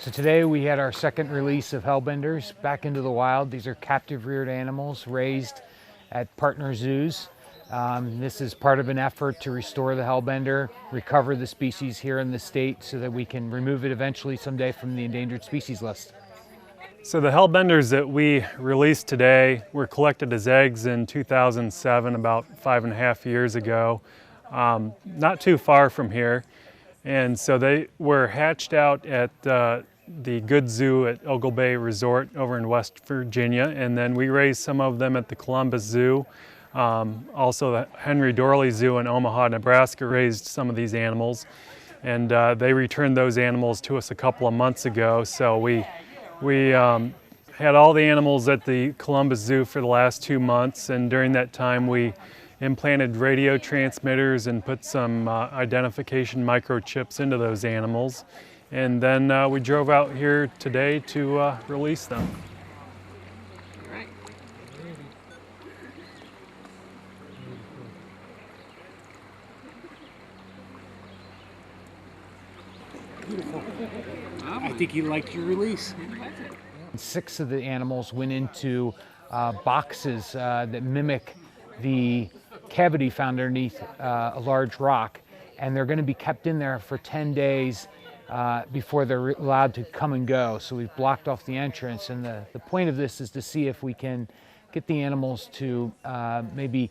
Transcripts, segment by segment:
So today we had our second release of Hellbenders back into the wild. These are captive reared animals raised at partner zoos. This is part of an effort to restore the Hellbender, recover the species here in the state so that we can remove it eventually someday from the endangered species list. So the Hellbenders that we released today were collected as eggs in 2007, about 5.5 years ago, not too far from here. And so they were hatched out at the Good Zoo at Ogle Bay Resort over in West Virginia, and then we raised some of them at the Columbus Zoo. Also the Henry Dorley Zoo in Omaha, Nebraska raised some of these animals, and they returned those animals to us a couple of months ago. So we had all the animals at the Columbus Zoo for the last 2 months, and during that time we implanted radio transmitters and put some identification microchips into those animals. And then we drove out here today to release them. All right. Beautiful. I think you liked your release. 6 of the animals went into boxes that mimic the cavity found underneath a large rock, and they're going to be kept in there for 10 days before they're allowed to come and go. So we've blocked off the entrance, and the point of this is to see if we can get the animals to maybe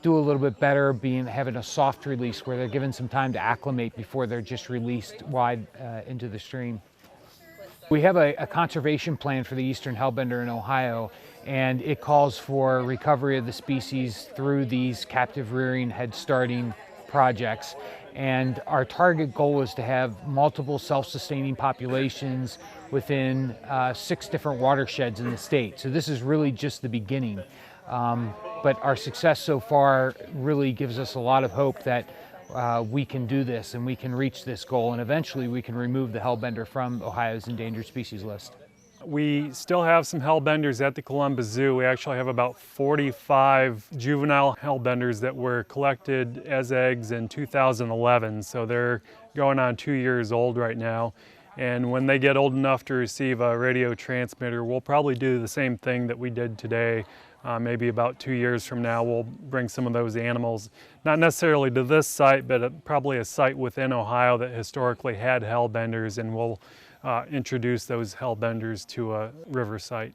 do a little bit better, having a soft release where they're given some time to acclimate before they're just released wide into the stream. We have a conservation plan for the eastern hellbender in Ohio, and it calls for recovery of the species through these captive rearing head starting projects. And our target goal is to have multiple self-sustaining populations within 6 different watersheds in the state. So this is really just the beginning. But our success so far really gives us a lot of hope that we can do this and we can reach this goal, and eventually we can remove the Hellbender from Ohio's endangered species list. We still have some Hellbenders at the Columbus Zoo. We actually have about 45 juvenile Hellbenders that were collected as eggs in 2011, so they're going on 2 years old right now. And when they get old enough to receive a radio transmitter, we'll probably do the same thing that we did today. Maybe about 2 years from now, we'll bring some of those animals, not necessarily to this site, but probably a site within Ohio that historically had Hellbenders, and we'll introduce those Hellbenders to a river site.